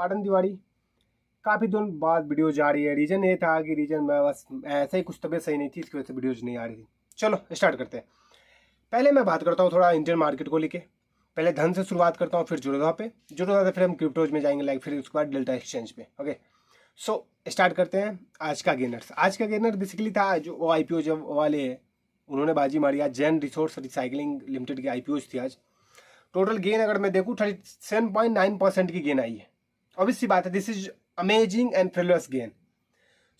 पाटन तिवारी काफ़ी दिन बाद वीडियो जा रही है। रीज़न ये था कि मैं बस ऐसे ही कुछ तबीयत सही नहीं थी, इसकी वजह से वीडियोज नहीं आ रही थी। चलो स्टार्ट करते हैं। पहले मैं बात करता हूँ थोड़ा इंडियन मार्केट को लेके। पहले धन से शुरुआत करता हूँ, फिर जुड़ोदा पे, जुड़ोदा से फिर हम क्रिप्टोज में जाएंगे, फिर उसके बाद डेल्टा एक्सचेंज पे। ओके, सो स्टार्ट करते हैं। आज का गेनर्स, आज का गेनर बेसिकली था जो वो IPO जब वाले उन्होंने बाजी मारी। आज जैन रिसोर्स रिसाइकलिंग लिमिटेड की IPOज थी आज। टोटल गेन अगर मैं देखूँ 37.9% की गेन आई है। ऑब्वियसली बात है, this is amazing and fabulous gain.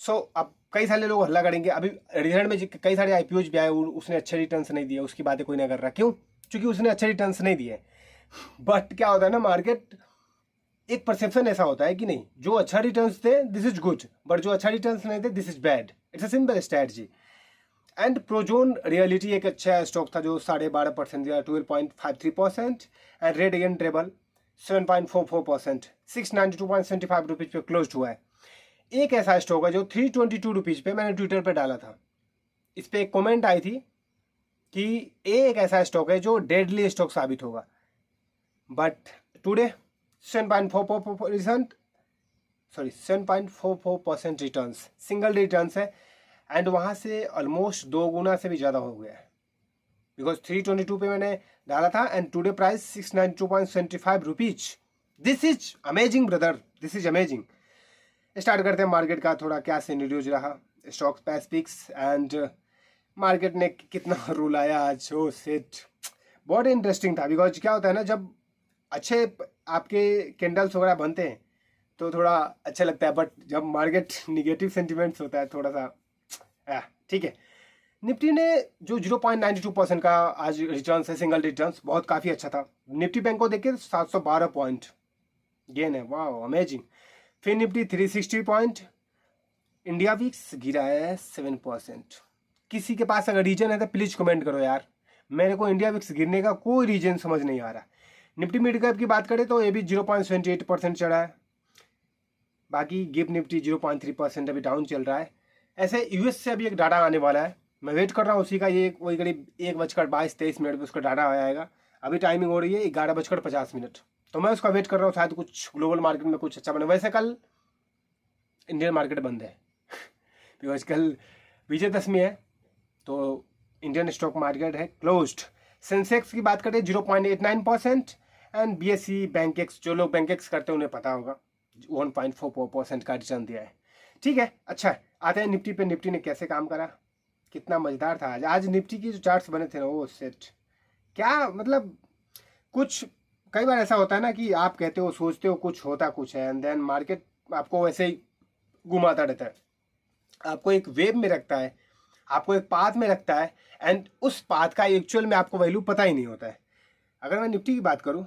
So अब कई सारे लोग हल्ला करेंगे। अभी रिजल्ट में कई सारे IPOज भी आए, उसने अच्छे रिटर्न्स नहीं दिए, उसकी बातें कोई नहीं कर रहा। क्यों? क्योंकि उसने अच्छे रिटर्न्स नहीं दिए। बट क्या होता है ना, मार्केट एक परसेप्शन ऐसा होता है कि नहीं, जो अच्छा रिटर्न्स दे दिस इज गुड, बट जो अच्छा रिटर्न्स नहीं दे this is bad. It's a simple strategy. And Prozone realty एक अच्छा स्टॉक था जो 12.5% दिया, 12.53%। एंड रेड अगेन ट्रेबल 7.44%, 692.75 रुपीज पे क्लोज हुआ है। एक ऐसा स्टॉक है जो 322 रुपीज पे मैंने ट्विटर पे डाला था। इस पे एक कमेंट आई थी कि एक ऐसा स्टॉक है जो डेडली स्टॉक साबित होगा। But today 7.44% returns, single returns है। एंड वहाँ से ऑलमोस्ट 2 गुना से भी ज़्यादा हो गया है। बिकॉज 322 पे मैंने डाला था and today price 692.75 rupees. This is amazing brother, this is amazing. Start करते हैं मार्केट का थोड़ा क्या सिनेरियोज रहा, स्टॉक स्पेसिफिक्स एंड मार्केट ने कितना रूल आया आज। ओ सेट, बहुत इंटरेस्टिंग था। बिकॉज क्या होता है ना, जब अच्छे आपके कैंडल्स वगैरह बनते हैं तो थोड़ा अच्छा लगता है, बट जब मार्केट निगेटिव सेंटिमेंट्स होता है थोड़ा सा ठीक है। निफ्टी ने जो 0.92% का आज रिटर्न है, सिंगल रिटर्न, बहुत काफ़ी अच्छा था। निफ्टी बैंक को देखिए 712 पॉइंट गेन है, वाह अमेजिंग। फिर निफ्टी 360 पॉइंट। इंडिया विक्स गिरा है 7%। किसी के पास अगर रीजन है तो प्लीज कमेंट करो यार, मेरे को इंडिया विक्स गिरने का कोई रीजन समझ नहीं आ रहा। निफ्टी मिड कैप की बात करें तो ये भी 0.78% चढ़ा है। बाकी गिफ्ट निफ्टी 0.3% अभी डाउन चल रहा है। ऐसे US से अभी एक डाटा आने वाला है, मैं वेट कर रहा हूँ उसी का। ये वही करीब 1:22-23 पे उसका डाटा आएगा। अभी टाइमिंग हो रही है 11:50, तो मैं उसका वेट कर रहा हूँ। शायद कुछ ग्लोबल मार्केट में कुछ अच्छा बने। वैसे कल इंडियन मार्केट बंद है बिकॉज कल विजयदशमी है, तो इंडियन स्टॉक मार्केट है क्लोज्ड। सेंसेक्स की बात करें 0.89% एंड BSE बैंकेक्स, जो लोग बैंकेक्स करते हैं उन्हें पता होगा, 1.44% का रिटर्न दिया है। ठीक है, अच्छा आते हैं निफ्टी पे। निफ्टी ने कैसे काम करा, कितना मजेदार था आज निफ्टी की जो चार्ट्स बने थे ना, वो सेट क्या मतलब। कुछ कई बार ऐसा होता है ना कि आप कहते हो, सोचते हो कुछ, होता कुछ है, एंड देन मार्केट आपको वैसे ही घुमाता रहता है, आपको एक वेव में रखता है, आपको एक पाथ में रखता है, एंड उस पाथ का एक्चुअल में आपको वैल्यू पता ही नहीं होता है। अगर मैं निफ्टी की बात करूं,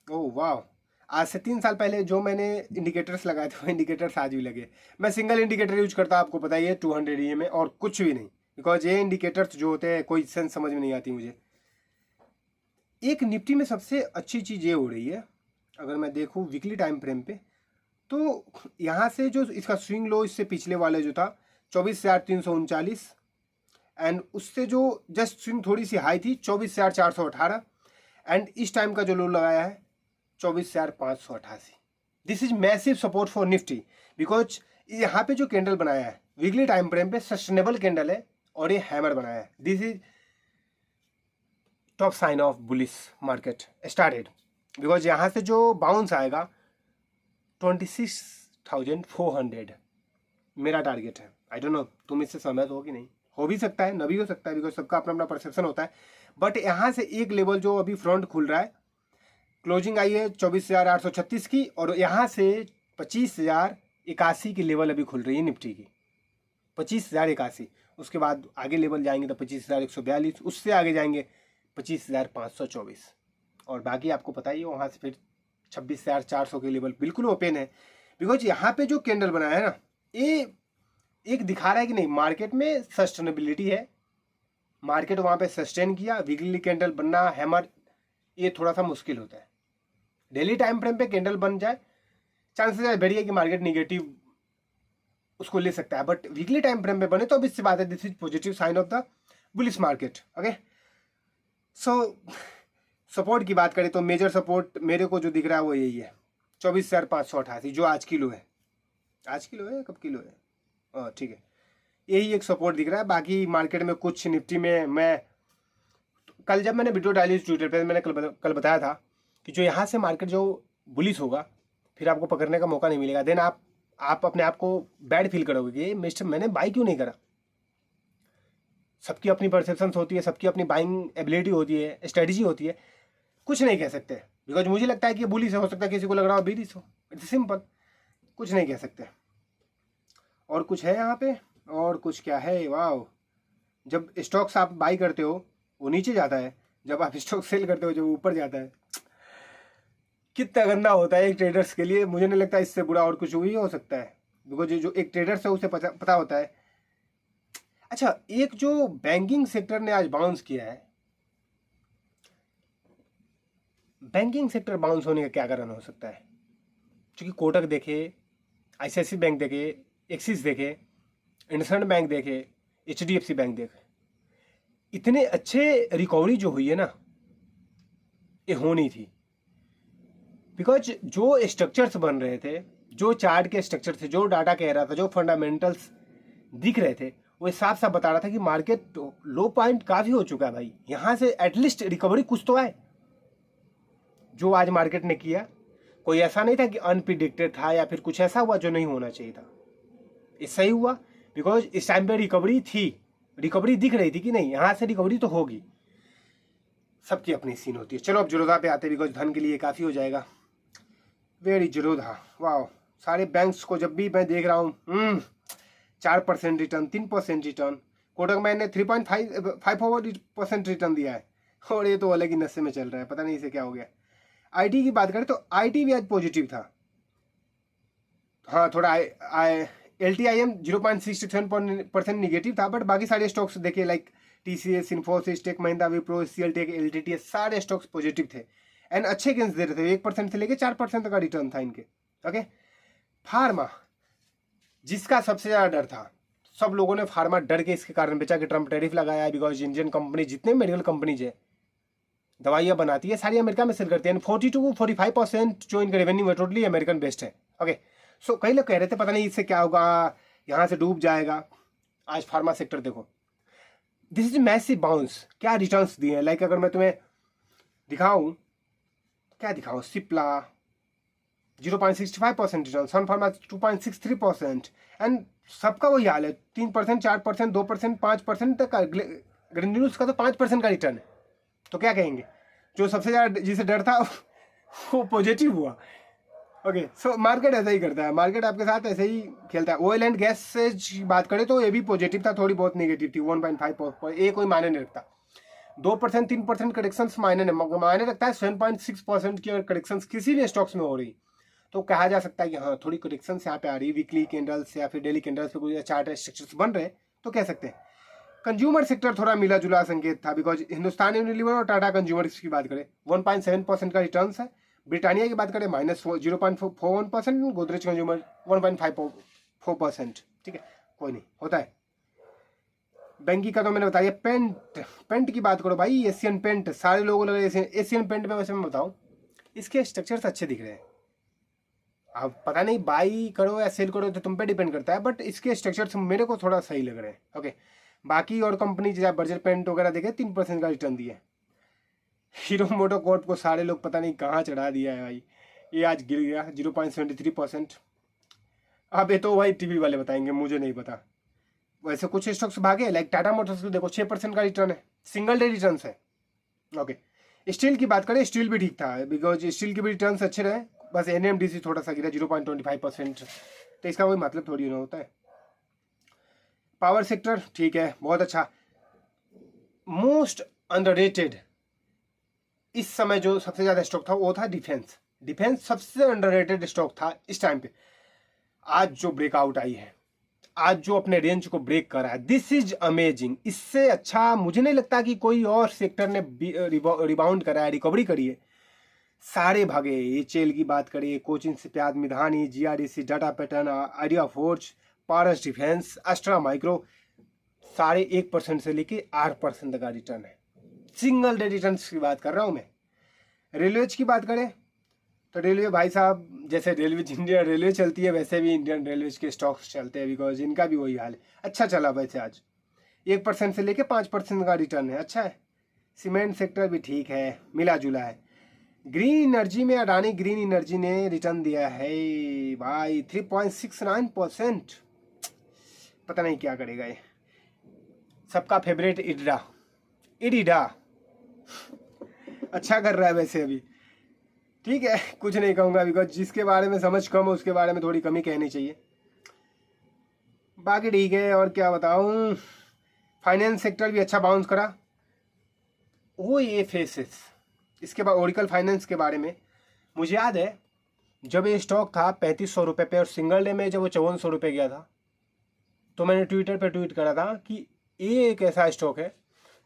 ओह वाह, आज से 3 साल पहले जो मैंने इंडिकेटर्स लगाए थे वो इंडिकेटर्स आज भी लगे। मैं सिंगल इंडिकेटर यूज करता, आपको पता ही है, 200 EMA और कुछ भी नहीं। बिकॉज ये इंडिकेटर्स जो होते हैं कोई सेंस समझ में नहीं आती मुझे। एक निफ्टी में सबसे अच्छी चीज़ ये हो रही है, अगर मैं देखूँ वीकली टाइम फ्रेम पे, तो यहाँ से जो इसका स्विंग लो, इससे पिछले वाले जो था 24,339, एंड उससे जो जस्ट स्विंग थोड़ी सी हाई थी 24,418, एंड इस टाइम का जो लो लगाया है 24,588। This is massive support for Nifty. Because यहाँ पे जो कैंडल बनाया है वीकली टाइम फ्रेम पे सस्टेनेबल कैंडल है और ये हैमर बनाया है। This is top sign of bullish market started. Because यहाँ से जो बाउंस आएगा 26,400 मेरा टारगेट है। आई डोंट नो तुम इससे सहमत हो कि नहीं, हो भी सकता है, न भी हो सकता है, बिकॉज सबका अपना अपना परसेप्शन होता है। बट यहाँ से एक लेवल जो अभी फ्रंट खुल रहा है, क्लोजिंग आई है 24,836 की, और यहाँ से 25,081 की लेवल अभी खुल रही है निफ्टी की, 25,081। उसके बाद आगे लेवल जाएंगे तो 25,142, उससे आगे जाएंगे 25,524, और बाकी आपको पता ही है वहाँ से फिर 26,400 के लेवल बिल्कुल ओपन है। बिकॉज यहाँ पे जो कैंडल बनाया है ना, ये एक दिखा रहा है कि नहीं मार्केट में सस्टेनेबिलिटी है, मार्केट वहाँ पे सस्टेन किया। वीकली कैंडल बनना हैमर, ये थोड़ा सा मुश्किल होता है। डेली टाइम फ्रेम पे कैंडल बन जाए, चांसेस बढ़िया कि मार्केट निगेटिव उसको ले सकता है, बट वीकली टाइम फ्रेम पे बने तो अब इससे बात है, this is positive sign of the bullish market. Okay, so support की बात करें तो मेजर सपोर्ट मेरे को जो दिख रहा है वो यही है, 24,588 जो आज किलो है। आज किलो है, कब किलो है? ठीक है, यही एक सपोर्ट दिख रहा है। बाकी मार्केट में कुछ निफ्टी में मैं कल जब मैंने वीडियो डाली ट्विटर पे, मैंने कल बताया था कि जो यहाँ से मार्केट जो बुलिश होगा फिर आपको पकड़ने का मौका नहीं मिलेगा। देन आप अपने आप को बैड फील करोगे कि मिस्टर मैंने बाई क्यों नहीं करा। सबकी अपनी परसेप्शंस होती है, सबकी अपनी बाइंग एबिलिटी होती है, स्ट्रेटजी होती है, कुछ नहीं कह सकते। बिकॉज मुझे लगता है कि बुलिश हो सकता है, किसी को लग रहा हो बीरिश हो, इट्स सिंपल, कुछ नहीं कह सकते। और कुछ है यहाँ पे, और कुछ क्या है? वाह, जब स्टॉक्स आप बाई करते हो वो नीचे जाता है, जब आप स्टॉक सेल करते हो जब ऊपर जाता है। कितना गंदा होता है एक ट्रेडर्स के लिए। मुझे नहीं लगता इससे बुरा और कुछ ही हो सकता है, बिकॉज जो एक ट्रेडर्स है उसे पता होता है। अच्छा, एक जो बैंकिंग सेक्टर ने आज बाउंस किया है, बैंकिंग सेक्टर बाउंस होने का क्या कारण हो सकता है? क्योंकि कोटक देखे, ICICI बैंक देखे, एक्सिस देखे, इंडसइंड बैंक देखे, HDFC बैंक देखे, इतने अच्छे रिकवरी जो हुई है ना, ये होनी थी। बिकॉज जो स्ट्रक्चर्स बन रहे थे, जो चार्ट के स्ट्रक्चर थे, जो डाटा कह रहा था, जो फंडामेंटल्स दिख रहे थे, वो साफ साफ बता रहा था कि मार्केट लो पॉइंट काफ़ी हो चुका है भाई, यहाँ से एटलीस्ट रिकवरी कुछ तो आए। जो आज मार्केट ने किया कोई ऐसा नहीं था कि अनप्रिडिक्टेड था या फिर कुछ ऐसा हुआ जो नहीं होना चाहिए था। ये सही हुआ बिकॉज इस टाइम पे रिकवरी थी, रिकवरी दिख रही थी कि नहीं, यहाँ से रिकवरी तो होगी। सबकी अपनी सीन होती है। चलो अब जीरोधा पे आते हैं, बिकॉज धन के लिए काफ़ी हो जाएगा। वेरी जीरोधा, वाह, सारे बैंक्स को जब भी मैं देख रहा हूँ 4% रिटर्न, 3% रिटर्न, कोटक मैन ने 3.54% रिटर्न दिया है, और ये तो अलग ही नशे में चल रहा है, पता नहीं इसे क्या हो गया। IT की बात करें तो IT भी आज पॉजिटिव था। हाँ, थोड़ा LTIM 0.67% निगेटिव था, बट बाकी सारे स्टॉक्स देखिए like TCS, Infosys, Tech Mahindra, Wipro, CL tech, LTTS, सारे स्टॉक्स पॉजिटिव थे एंड अच्छे गेंस दे रहे थे। 1% से लेके 4% तक का रिटर्न था इनके। ओके, फार्मा जिसका सबसे ज़्यादा डर था, सब लोगों ने फार्मा डर के इसके कारण बेचा कि ट्रम्प टैरिफ लगाया है। बिकॉज इंडियन कंपनी जितने मेडिकल कंपनीज है, दवाइयाँ बनाती है, सारी अमेरिका में सेल करती है। 40-45% जो इनका रेवेन्यू है टोटली अमेरिकन बेस्ड है। ओके, सो कई लोग कह रहे थे पता नहीं इससे क्या होगा, यहाँ से डूब जाएगा। आज फार्मा सेक्टर देखो, दिस इज मैसिव बाउंस। क्या रिटर्न्स दिए हैं, लाइक अगर मैं तुम्हें दिखाऊं, क्या दिखाऊं, सिप्ला 0.65% रिटर्न, सन फार्मा 2.63%, एंड सबका वही हाल है, 3%, 4%, 2%, 5% तक का। ग्रेन्यूल्स का तो 5% का रिटर्न है, तो क्या कहेंगे? जो सबसे ज़्यादा जिसे डर था वो पॉजिटिव हुआ। ओके, सो मार्केट ऐसा ही करता है, मार्केट आपके साथ ऐसे ही खेलता है। ऑयल एंड गैस से बात करें तो ये भी पॉजिटिव था, थोड़ी बहुत नेगेटिव थी, 1.5%, ये कोई मायने नहीं रखता। 2%, 3% करेक्शन मायने रखता है। 7.6% की करेक्शन किसी भी स्टॉक्स में हो रही तो कहा जा सकता है कि हाँ थोड़ी करेक्शन यहाँ पे आ रही, वीकली कैंडल्स या फिर डेली कैंडल्स पे कोई चार्ट स्ट्रक्चर्स बन रहे तो कह सकते हैं। कंज्यूमर सेक्टर थोड़ा मिला जुला संकेत था, बिकॉज हिंदुस्तान यूनिलीवर और टाटा कंज्यूमर्स की बात करें 1.7% का रिटर्न है। ब्रिटानिया की बात करें -0.41%, गोदरेज कंज्यूमर 1.54%। ठीक है, कोई नहीं, होता है। बैंकी का तो मैंने बताया। पेंट की बात करो भाई, एशियन पेंट, सारे लोगों लगे एशियन पेंट में। वैसे मैं बताऊं, इसके स्ट्रक्चर्स अच्छे दिख रहे हैं। अब पता नहीं बाई करो या सेल करो तो तुम पे डिपेंड करता है, बट इसके स्ट्रक्चर्स मेरे को थोड़ा सही लग रहे हैं। ओके, बाकी और कंपनी जैसे बर्जर पेंट वगैरह देखे 3% का रिटर्न दिए। हीरो मोटोकॉर्प को सारे लोग पता नहीं कहाँ चढ़ा दिया है भाई, ये आज गिर गया 0.73%। अब ये तो भाई टीवी वाले बताएंगे, मुझे नहीं पता। वैसे कुछ स्टॉक्स भागे, लाइक टाटा मोटर्स को देखो 6% का रिटर्न है, सिंगल डे रिटर्न है। ओके, स्टील की बात करें, स्टील भी ठीक था, बिकॉज स्टील के भी रिटर्न अच्छे रहे, बस NMDC थोड़ा सा गिरा 0.25%, तो इसका कोई मतलब थोड़ी ना होता है। पावर सेक्टर ठीक है, बहुत अच्छा। मोस्ट अंडररेटेड इस समय जो सबसे ज़्यादा स्टॉक था वो था डिफेंस। डिफेंस सबसे अंडररेटेड स्टॉक था इस टाइम पे। आज जो ब्रेकआउट आई है, आज जो अपने रेंज को ब्रेक करा है, दिस इज अमेजिंग। इससे अच्छा मुझे नहीं लगता कि कोई और सेक्टर ने रिबाउंड करा है, रिकवरी करी है। सारे भागे, HL की बात करिए, Cochin shipyard, Midhani, GRDC, data pattern, idea forge, Paras defence, Astra micro, सारे 1% से लेके 8% तक का रिटर्न है। सिंगल डे रिटर्न की बात कर रहा हूँ मैं। रेलवेज की बात करें तो रेलवे भाई साहब, जैसे रेलवे इंडियन रेलवे चलती है वैसे भी इंडियन रेलवे के स्टॉक्स चलते हैं, बिकॉज इनका भी वही हाल है। अच्छा चला वैसे आज 1% से लेके 5% का रिटर्न है, अच्छा है। सीमेंट सेक्टर भी ठीक है, मिला जुला है। ग्रीन एनर्जी में अडानी ग्रीन एनर्जी ने रिटर्न दिया है भाई 3.69%। पता नहीं क्या करेगा ये। सबका फेवरेट इडा इडीडा अच्छा कर रहा है वैसे अभी, ठीक है, कुछ नहीं कहूँगा, बिकॉज जिसके बारे में समझ कम है उसके बारे में थोड़ी कमी कहनी चाहिए। बाकी ठीक है, और क्या बताऊँ। फाइनेंस सेक्टर भी अच्छा बाउंस करा। ओ ये फेसेस, इसके बाद ओरिकल फाइनेंस के बारे में मुझे याद है जब ये स्टॉक था 3500 रुपये पे, और सिंगल डे में जब वो 5400 रुपये गया था, तो मैंने ट्विटर पे ट्वीट करा था कि ये एक ऐसा स्टॉक है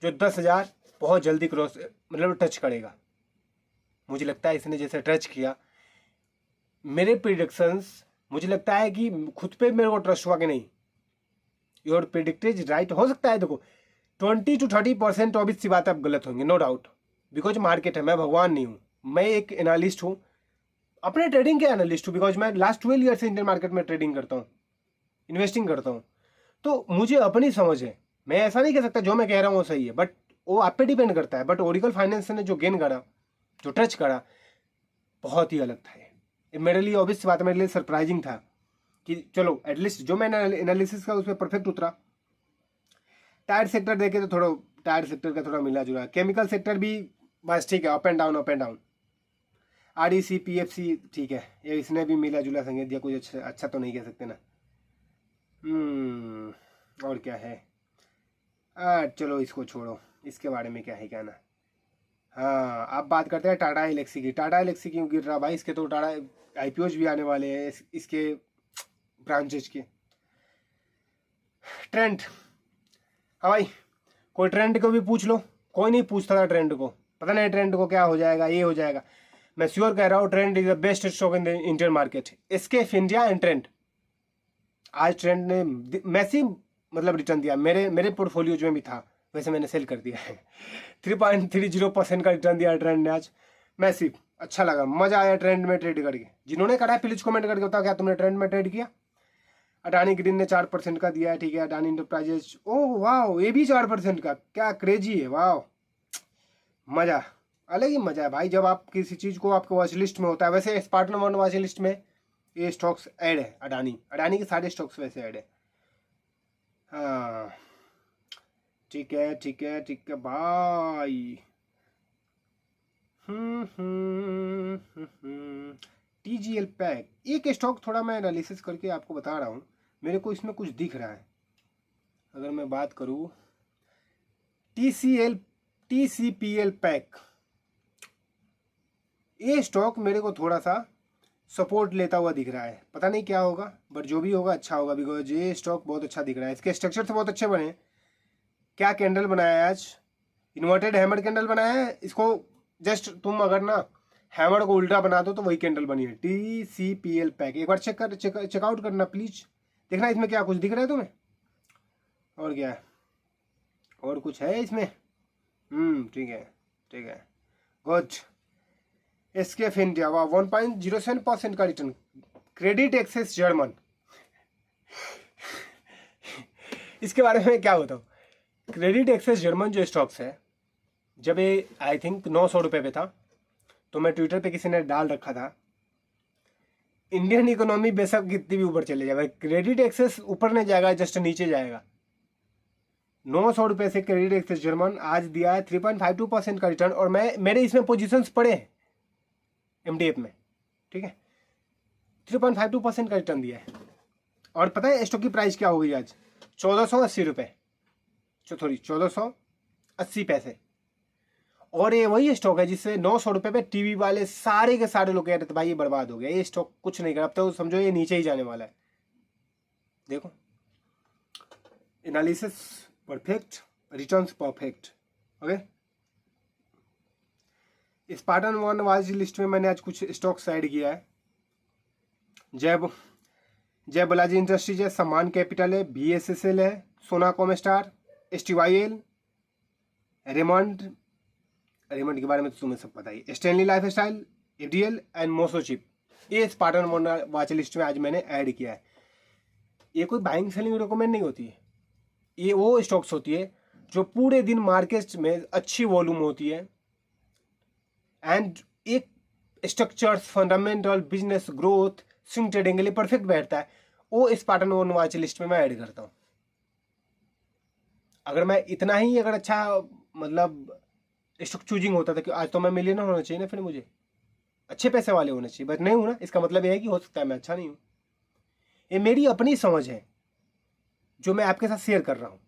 जो 10,000 बहुत जल्दी क्रॉस मतलब टच करेगा। मुझे लगता है इसने जैसे टच किया, मेरे प्रिडिक्शंस, मुझे लगता है कि खुद पे मेरे को ट्रस्ट हुआ कि नहीं, योर प्रिडिक्टेड राइट हो सकता है। देखो 20 to 30% ऑब्वियस सी बात है आप गलत होंगे, नो डाउट, बिकॉज मार्केट है, मैं भगवान नहीं हूँ, मैं एक एनालिस्ट हूँ, अपने ट्रेडिंग के एनालिस्ट हूँ, बिकॉज मैं लास्ट 12 ईयर से इंडियन मार्केट में ट्रेडिंग करता हूँ, इन्वेस्टिंग करता हूँ, तो मुझे अपनी समझ है। मैं ऐसा नहीं कह सकता जो मैं कह रहा हूँ वो सही है, बट वो आप पे डिपेंड करता है। बट ओरिकल फाइनेंस ने जो गेन करा, जो टच करा, बहुत ही अलग था ये मेरे लिए। ऑब्वियस बात है, मेरे लिए सरप्राइजिंग था कि चलो एटलीस्ट जो मैंने एनालिसिस का उसमें परफेक्ट उतरा। टायर सेक्टर देखे तो थोड़ा टायर सेक्टर का थोड़ा मिला जुला, केमिकल सेक्टर भी बस ठीक है, up and down up and down. REC PFC ठीक है, ये इसने भी मिला जुला संगीत दिया, कुछ अच्छा तो नहीं कह सकते ना। और क्या है, चलो इसको छोड़ो, इसके बारे में क्या है कहना। हाँ, आप बात करते हैं टाटा एलेक्सी की। टाटा एलेक्सी क्यों गिर रहा भाई, इसके तो टाटा IPOs भी आने वाले हैं, इसके ब्रांचेज के। ट्रेंड, हाँ भाई, कोई ट्रेंड को भी पूछ लो, कोई नहीं पूछता था ट्रेंड को, पता नहीं ट्रेंड को क्या हो जाएगा, ये हो जाएगा। मैं श्योर कह रहा हूँ trend is the best stock in the Indian market. SKF India and trend, आज ट्रेंड ने मैसिव मतलब रिटर्न दिया, मेरे पोर्टफोलियो में भी था, वैसे मैंने सेल कर दिया है। 3.30% का रिटर्न दिया ट्रेंड ने आज, मैसिव। अच्छा लगा, मजा आया ट्रेंड में ट्रेड करके। जिन्होंने करा है प्लीज कमेंट करके बताओ क्या तुमने ट्रेंड में ट्रेड किया। अडानी ग्रीन ने 4% का दिया है, ठीक है। अडानी इंटरप्राइजेज, ओह वाह, ये भी 4% का, क्या क्रेजी है, वाह, मजा, अलग ही मजा है भाई जब आप किसी चीज को आपके वॉच लिस्ट में होता है। वैसे स्पार्टन वन वॉच लिस्ट में ये स्टॉक्स ऐड है, अडानी के सारे स्टॉक्स वैसे ऐड है। हाँ ठीक है ठीक है ठीक है भाई। TGL पैक, एक स्टॉक थोड़ा मैं एनालिसिस करके आपको बता रहा हूँ, मेरे को इसमें कुछ दिख रहा है। अगर मैं बात करूँ TCPL पैक, ये स्टॉक मेरे को थोड़ा सा सपोर्ट लेता हुआ दिख रहा है, पता नहीं क्या होगा, बट जो भी होगा अच्छा होगा, बिकॉज ये स्टॉक बहुत अच्छा दिख रहा है। इसके स्ट्रक्चर से बहुत अच्छे बने। क्या कैंडल बनाया है आज, इन्वर्टेड हैमर कैंडल बनाया है। इसको जस्ट तुम अगर ना हैमर को उल्टा बना दो तो वही कैंडल बनी है। TCPL पैक एक बार चेकआउट करना प्लीज, देखना इसमें क्या कुछ दिख रहा है तुम्हें, और क्या है, और कुछ है इसमें। ठीक है ठीक है, गुड। एसकेएफ इंडिया, वाह, 1.07% का रिटर्न। क्रेडिट एक्सेस जर्मन, इसके बारे में क्या बताऊँ। क्रेडिट एक्सेस जर्मन जो स्टॉक्स है, जब ये आई थिंक 900 रुपये पे था, तो मैं ट्विटर पे किसी ने डाल रखा था, इंडियन इकोनॉमी बेशक कितनी भी ऊपर चले जाएगा, क्रेडिट एक्सेस ऊपर नहीं जाएगा, जस्ट नीचे जाएगा। 900 रुपये से क्रेडिट एक्सेस जर्मन आज दिया है 3.52% का रिटर्न, और मेरे इसमें पोजीशंस पड़े हैं MDF में, ठीक है। 3.52% का रिटर्न दिया है, और पता है स्टॉक की प्राइस क्या हो गई आज, 1480 रुपये, सॉरी 1480 पैसे। और ये वही स्टॉक है जिससे 900 रुपये पे टीवी वाले सारे के सारे लोग कह रहे थे भाई ये बर्बाद हो गया, ये स्टॉक कुछ नहीं कर, अब तो समझो ये नीचे ही जाने वाला है। देखो analysis perfect, returns perfect, okay. Spartan one was list में मैंने आज कुछ स्टॉक्स ऐड किया है। जय बालाजी इंडस्ट्रीज है, सम्मान कैपिटल है, BSSL है, सोना कॉमस्टार, STYL, रेमंड के बारे में तो तुम्हें सब पता ही, Stanley lifestyle, ADL and MosChip, ये स्पार्टन वॉच लिस्ट में आज मैंने ऐड किया है। ये कोई बाइंग सेलिंग रिकमेंड नहीं होती है, ये वो स्टॉक्स होती है जो पूरे दिन मार्केट में अच्छी वॉल्यूम होती है एंड एक structures, fundamental, business growth, swing trading के लिए परफेक्ट बैठता है, वो स्पार्टन वॉच लिस्ट में मैं ऐड करता हूँ। अगर मैं इतना ही अगर अच्छा मतलब स्टॉक चूजिंग होता था कि आज तो मैं मिलियनर होना चाहिए ना, फिर मुझे अच्छे पैसे वाले होने चाहिए, बट नहीं हूँ ना, इसका मतलब ये है कि हो सकता है मैं अच्छा नहीं हूँ। ये मेरी अपनी समझ है जो मैं आपके साथ शेयर कर रहा हूँ।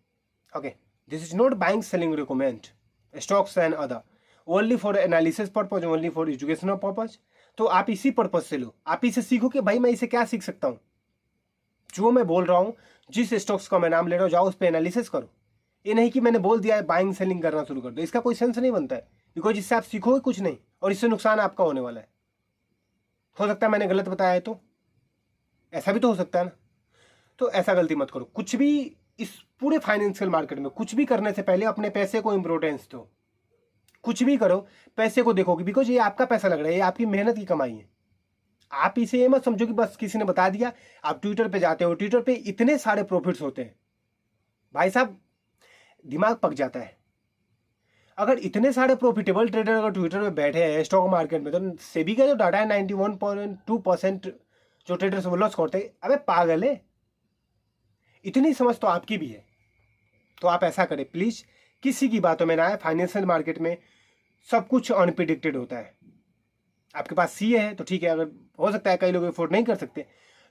Okay, this is not buying selling recommend stocks and other, only for analysis purpose, only for educational purpose. तो आप इसी पर्पज से लो, आप इसे सीखो कि भाई मैं इसे क्या सीख सकता हूँ। जो मैं बोल रहा हूँ, जिस स्टॉक्स का मैं नाम ले रहा हूँ, जाओ उस पर एनालिसिस करो। ये नहीं कि मैंने बोल दिया है बाइंग सेलिंग करना शुरू कर दो, इसका कोई सेंस नहीं बनता है, बिकॉज इससे आप सीखोगे कुछ नहीं और इससे नुकसान आपका होने वाला है। हो सकता है मैंने गलत बताया है, तो ऐसा भी तो हो सकता है ना। तो ऐसा गलती मत करो। कुछ भी इस पूरे फाइनेंशियल मार्केट में कुछ भी करने से पहले अपने पैसे को इंपॉर्टेंस दो। कुछ भी करो पैसे को देखोगे, बिकॉज ये आपका पैसा लग रहा है, ये आपकी मेहनत की कमाई है। आप इसे ये मत समझो कि बस किसी ने बता दिया। आप ट्विटर पे जाते हो, ट्विटर पे इतने सारे प्रॉफिट्स होते हैं भाई साहब, दिमाग पक जाता है। अगर इतने सारे प्रॉफिटेबल ट्रेडर अगर ट्विटर पे बैठे हैं स्टॉक मार्केट में, तो सेबी का जो डाटा है 91.2% जो ट्रेडर्स वो लॉस करते हैं, अबे पागल है। इतनी समझ तो आपकी भी है। तो आप ऐसा करें प्लीज, किसी की बातों में ना आए। फाइनेंशियल मार्केट में सब कुछ अनप्रिडिक्टेड होता है। आपके पास सीए है तो ठीक है, अगर हो सकता है कई लोग अफोर्ड नहीं कर सकते,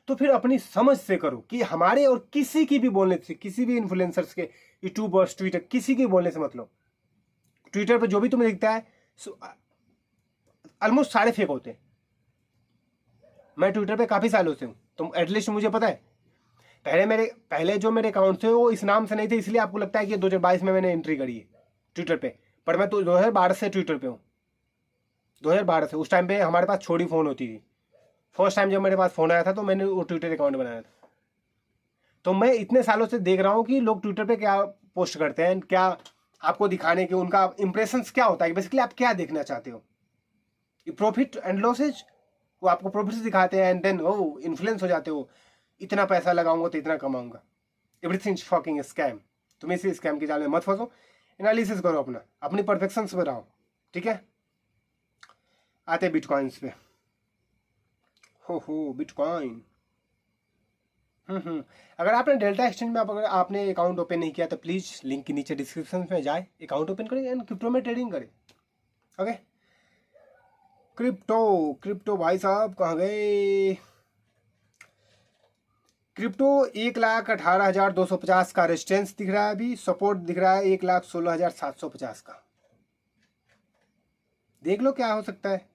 तो फिर अपनी समझ से करो कि हमारे और किसी की भी बोलने से, किसी भी इन्फ्लुएंसर्स के, यूट्यूबर्स, ट्विटर, किसी के बोलने से मतलब, ट्विटर पर जो भी तुम्हें दिखता है ऑलमोस्ट सारे फेक होते हैं। मैं ट्विटर पे काफी सालों से हूँ, तो एटलीस्ट मुझे पता है। पहले जो मेरे अकाउंट थे वो इस नाम से नहीं थे, इसलिए आपको लगता है कि 2022 में मैंने एंट्री करी है ट्विटर पे, पर मैं तो 2012 से ट्विटर पे हूँ। 2012 से, उस टाइम पे हमारे पास छोटी फ़ोन होती थी। फर्स्ट टाइम जब मेरे पास फ़ोन आया था तो मैंने वो ट्विटर अकाउंट बनाया था। तो मैं इतने सालों से देख रहा हूँ कि लोग ट्विटर पे क्या पोस्ट करते हैं, क्या आपको दिखाने के उनका इंप्रेशंस क्या होता है, बेसिकली आप क्या देखना चाहते हो। प्रॉफिट एंड लॉसेज, वो आपको प्रॉफिट दिखाते हैं एंड देन वो इन्फ्लुएंस हो जाते हो, इतना पैसा लगाऊंगा तो इतना कमाऊंगा। Everything is fucking scam. तुम इसी स्कैम के जाल में मत फंसो, एनालिसिस करो अपना, अपनी परफेक्शंस में रहो, ठीक है। आते बिटकॉइंस पे। हो बिटकॉइन। अगर आपने डेल्टा एक्सचेंज में अगर आपने अकाउंट ओपन नहीं किया तो प्लीज़ लिंक के नीचे डिस्क्रिप्शन में जाए, अकाउंट ओपन करें एंड क्रिप्टो में ट्रेडिंग करें। ओके, क्रिप्टो भाई साहब कहाँ गए। क्रिप्टो 1,18,250 का रेजिस्टेंस दिख रहा है, अभी सपोर्ट दिख रहा है 1,16,750 का। देख लो क्या हो सकता है,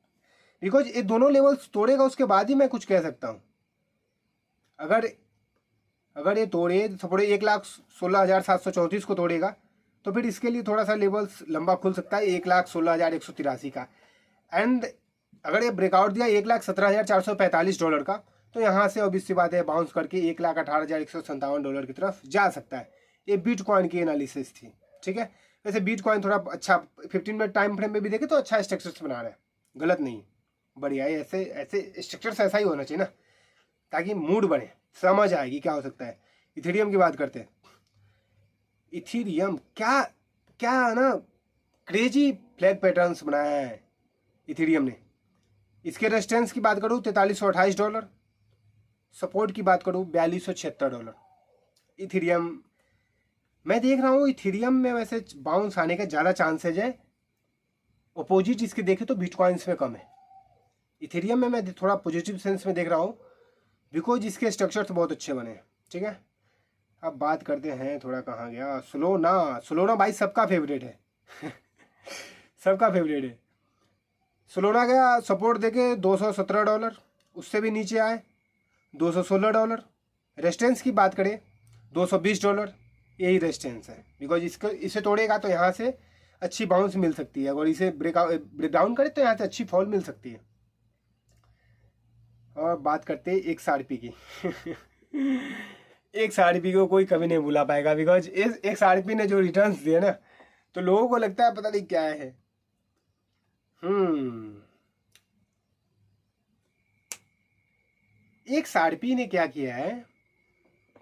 बिकॉज ये दोनों लेवल्स तोड़ेगा उसके बाद ही मैं कुछ कह सकता हूँ। अगर ये तोड़े, सपोर्ट 1,16,734 को तोड़ेगा, तो फिर इसके लिए थोड़ा सा लेवल्स लंबा खुल सकता है 1,16,183 का। एंड अगर ये ब्रेकआउट दिया $1,17,445 का, तो यहाँ से ऑब्वियस सी बात है बाउंस करके $1,18,157 की तरफ जा सकता है। ये बिटकॉइन की एनालिसिस थी, ठीक है। वैसे बिटकॉइन थोड़ा अच्छा 15 मिनट टाइम फ्रेम में भी देखे तो अच्छा स्ट्रक्चर्स बना रहा है, गलत नहीं, बढ़िया है। ऐसे ऐसे स्ट्रक्चर्स ऐसा ही होना चाहिए ना, ताकि मूड बने, समझ आएगी क्या हो सकता है। इथेरियम की बात करते हैं। इथेरियम क्या क्या ना क्रेजी फ्लैग पैटर्न्स बनाया है इथेरियम ने। इसके रेजिस्टेंस की बात करूँ $4328, सपोर्ट की बात करूँ $4276। इथेरियम मैं देख रहा हूँ, इथेरियम में वैसे बाउंस आने का ज़्यादा चांसेज है, अपोजिट इसके देखे तो बिटकॉइंस में कम है। इथेरियम में मैं थोड़ा पॉजिटिव सेंस में देख रहा हूँ, बिकॉज इसके स्ट्रक्चर्स बहुत अच्छे बने हैं, ठीक है। अब बात करते हैं, थोड़ा कहाँ गया, सोलोना भाई सबका फेवरेट है सबका फेवरेट है। सोलोना गया सपोर्ट देके $217, उससे भी नीचे आए $216। रेजिस्टेंस की बात करें $220, यही रेजिस्टेंस है, बिकॉज इसे तोड़ेगा तो यहाँ से अच्छी बाउंस मिल सकती है, अगर इसे ब्रेक डाउन करे तो यहाँ से अच्छी फॉल मिल सकती है। और बात करते हैं XRP की XRP को कोई कभी नहीं भुला पाएगा, बिकॉज XRP ने जो रिटर्न्स दिए ना, तो लोगों को लगता है पता नहीं क्या है। XRP ने क्या किया है,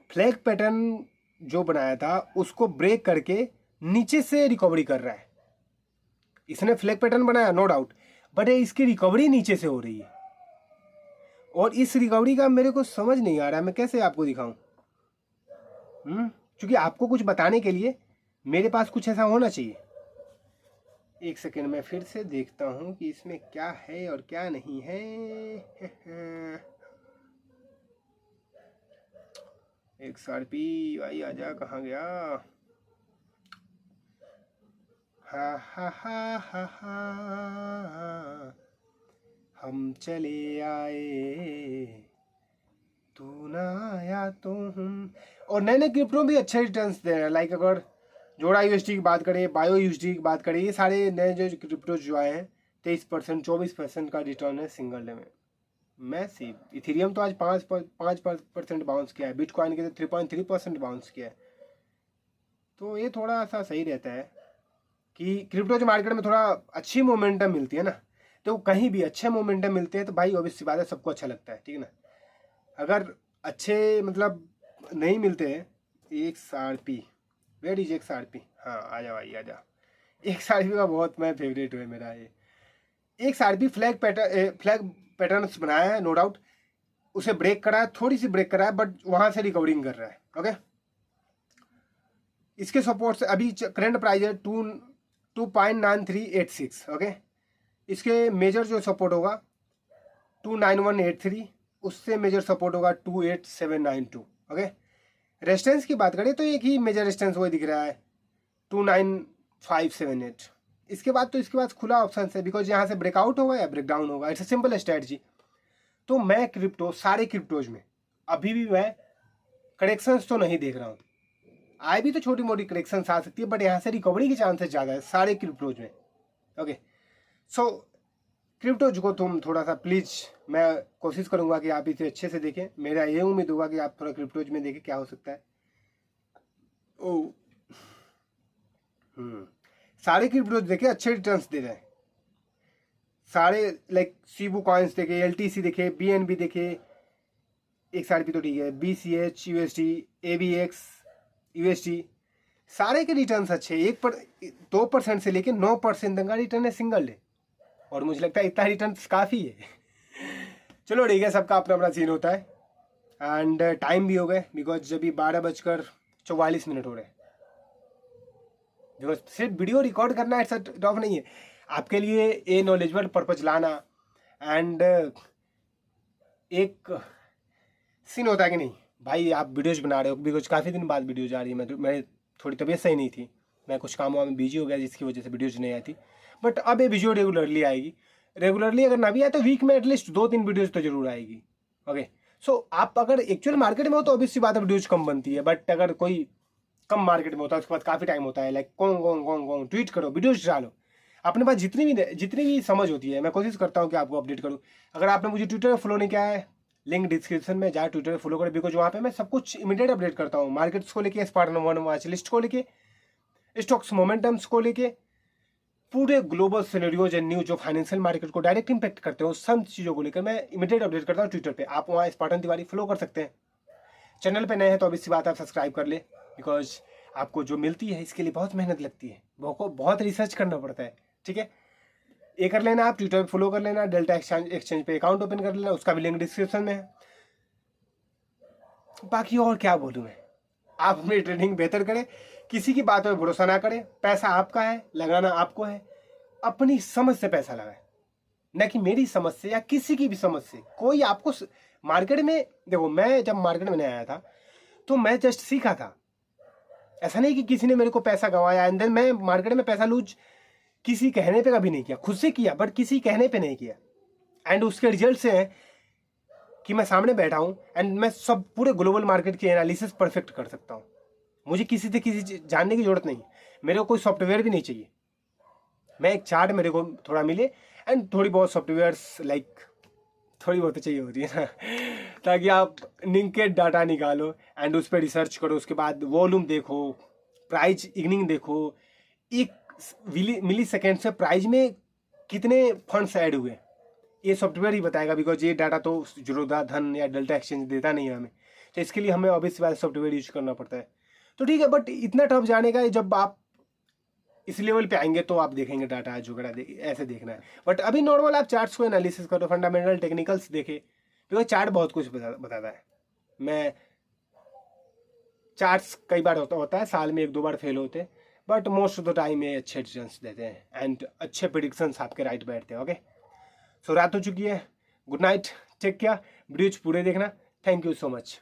फ्लैग पैटर्न जो बनाया था उसको ब्रेक करके नीचे से रिकवरी कर रहा है। इसने फ्लैग पैटर्न बनाया नो डाउट, बट इसकी रिकवरी नीचे से हो रही है। और इस रिकवरी का मेरे को समझ नहीं आ रहा है, मैं कैसे आपको दिखाऊं। क्योंकि आपको कुछ बताने के लिए मेरे पास कुछ ऐसा होना चाहिए। एक सेकेंड में फिर से देखता हूं कि इसमें क्या है और क्या नहीं है। XRP भाई आजा, कहाँ गया। हा हा हा हा हा, हम चले आए तू ना आया तो हम। और नए नए क्रिप्टो भी अच्छे रिटर्न्स दे रहे हैं। लाइक अगर जोड़ा यूएसडी की बात करें, बायो यूएसडी की बात करें, ये सारे नए जो क्रिप्टो जो आए हैं 23%, 24% का रिटर्न है सिंगल डे में। मैसिव। इथेरियम तो आज 5% बाउंस किया है, बिटकॉइन के तो 3.3% बाउंस किया है। तो ये थोड़ा सा सही रहता है कि क्रिप्टो जो मार्केट में थोड़ा अच्छी मोमेंटम मिलती है ना, तो कहीं भी अच्छे मोमेंटम मिलते हैं तो भाई ऑब्वियस सी बात है सबको अच्छा लगता है, ठीक है ना। अगर अच्छे मतलब नहीं मिलते हैं, XRP, वेयर इज XRP, हाँ आजा भाई आजा। XRP का बहुत मैं फेवरेट है मेरा ये। XRP फ्लैग पैटर्न्स बनाया है नो डाउट, उसे ब्रेक करा है, थोड़ी सी ब्रेक करा है, बट वहां से रिकवरिंग कर रहा है। ओके, इसके सपोर्ट से अभी करंट प्राइस है 2.9386। ओके, इसके मेजर जो सपोर्ट होगा 29183, उससे मेजर सपोर्ट होगा 28792। ओके, रेजिस्टेंस की बात करें तो एक ही मेजर रेजिस्टेंस वही दिख रहा है 29578। इसके बाद खुला ऑप्शन है, बिकॉज यहाँ से ब्रेकआउट होगा या ब्रेकडाउन होगा। It's a simple strategy. तो मैं सारे क्रिप्टोज में अभी भी मैं करेक्शंस तो नहीं देख रहा हूँ। आए भी तो छोटी मोटी करेक्शंस आ सकती है, बट यहाँ से रिकवरी के चांसेस ज़्यादा है सारे क्रिप्टोज में। ओके, सो क्रिप्टोज को तुम थोड़ा सा प्लीज़, मैं कोशिश करूंगा कि आप इसे अच्छे से देखें। मेरा ये उम्मीद होगा कि आप थोड़ा क्रिप्टोज में देखें क्या हो सकता है। ओ सारे क्रिप्टोज देखे, अच्छे रिटर्न्स दे रहे हैं सारे। लाइक सीबू कॉइन्स देखे, LTC देखे, BNB देखे, XRP तो ठीक है, BCH USD, AVX USD, सारे के रिटर्न्स अच्छे। 2% से लेके 9% तक का रिटर्न है सिंगल डे, और मुझे लगता है इतना रिटर्न काफ़ी है। चलो ठीक है, सबका अपना अपना सीन होता है। एंड टाइम भी हो गए, बिकॉज जब 12:44 हो रहे हैं। बिकॉज सिर्फ वीडियो रिकॉर्ड करना ऐसा टॉप नहीं है, आपके लिए ये नॉलेजेबल पर्पज लाना। एंड एक सीन होता है कि नहीं भाई, आप वीडियोज बना रहे हो, बिकॉज काफ़ी दिन बाद वीडियोज आ रही है। मैं थोड़ी तबीयत सही नहीं थी, मैं कुछ कामों में बिजी हो गया, जिसकी वजह से वीडियोज नहीं आई थी। बट अब ये वीडियो रेगुलरली आएगी। रेगुलरली अगर ना भी आए तो वीक में एटलीस्ट 2-3 वीडियोज तो जरूर आएगी। ओके, सो आप अगर एक्चुअल मार्केट में हो तो ऑब्वियसली बात है वीडियोज कम बनती है, बट अगर कोई कम मार्केट में होता है उसके बाद काफ़ी टाइम होता है, लाइक कौन ट्वीट करो, वीडियोज डालो, अपने पास जितनी भी समझ होती है मैं कोशिश करता हूँ कि आपको अपडेट करूँ। अगर आपने मुझे ट्विटर पर फॉलो नहीं किया है, लिंक डिस्क्रिप्शन में जाए ट्विटर पर फॉलो करें, बिकॉज वहाँ पे मैं सब कुछ इमीडिएट अपडेट करता हूँ। मार्केट्स को लेके, स्पार्टन वॉच लिस्ट को लेके, स्टॉक्स मोमेंटम्स को लेके, पूरे ग्लोबल सिनेरियोज एंड न्यूज जो फाइनेंशियल मार्केट को डायरेक्ट इंपैक्ट करते हो, सब चीज़ों को लेकर मैं इमीडिएट अपडेट करता हूँ ट्विटर पे। आप वहाँ स्पार्टन तिवारी फॉलो कर सकते हैं। चैनल पे नए हैं तो अभी सी बात आप सब्सक्राइब कर ले, बिकॉज आपको जो मिलती है इसके लिए बहुत मेहनत लगती है, बहुत रिसर्च करना पड़ता है। ठीक है, ये कर लेना, आप ट्विटर पे फॉलो कर लेना, डेल्टा एक्सचेंज पे अकाउंट ओपन कर लेना, उसका भी लिंक डिस्क्रिप्शन में है। बाकी और क्या बोलूँ मैं, आप अपनी ट्रेडिंग बेहतर करें, किसी की बातों पर भरोसा ना करें। पैसा आपका है, लगाना आपको है, अपनी समझ से पैसा लगाए, न कि मेरी समझ से या किसी की भी समझ से। कोई आपको मार्केट में, देखो मैं जब मार्केट में नहीं आया था तो मैं जस्ट सीखा था, ऐसा नहीं कि किसी ने मेरे को पैसा गंवाया एंड देन मैं मार्केट में पैसा लूज किसी कहने पे कभी नहीं किया, खुद से किया, बट किसी कहने पे नहीं किया। एंड उसके रिजल्ट से है कि मैं सामने बैठा हूँ एंड मैं सब पूरे ग्लोबल मार्केट की एनालिसिस परफेक्ट कर सकता हूँ। मुझे किसी से किसी जानने की जरूरत नहीं, मेरे को कोई सॉफ्टवेयर भी नहीं चाहिए। मैं एक चार्ट मेरे को थोड़ा मिले एंड थोड़ी बहुत सॉफ्टवेयर्स, लाइक थोड़ी बहुत चाहिए होती है ना, ताकि आप लिंकेड डाटा निकालो एंड उस पर रिसर्च करो, उसके बाद वॉल्यूम देखो, प्राइस इवनिंग देखो, एक मिली सेकेंड से प्राइस में कितने फंड्स ऐड हुए, ये सॉफ्टवेयर ही बताएगा, बिकॉज ये डाटा तो जीरोधा धन या डेल्टा एक्सचेंज देता नहीं है हमें, तो इसके लिए हमें ऑब्वियस वाला सॉफ्टवेयर यूज करना पड़ता है। तो ठीक है, बट इतना टफ जाने का, जब आप इस लेवल पे आएंगे तो आप देखेंगे डाटा जुगड़ा ऐसे देखना है। बट अभी नॉर्मल आप चार्ट्स को एनालिसिस करो, फंडामेंटल टेक्निकल्स देखे, बिकॉज चार्ट बहुत कुछ बताता है। मैं चार्ट्स कई बार होता है साल में 1-2 बार फेल होते हैं, but most of the time ये अच्छे डिसीजंस देते हैं एंड अच्छे प्रिडिक्शंस आपके राइट बैठते हैं। ओके, सो रात हो चुकी है, good night, take care, videos पूरे देखना, थैंक यू सो मच।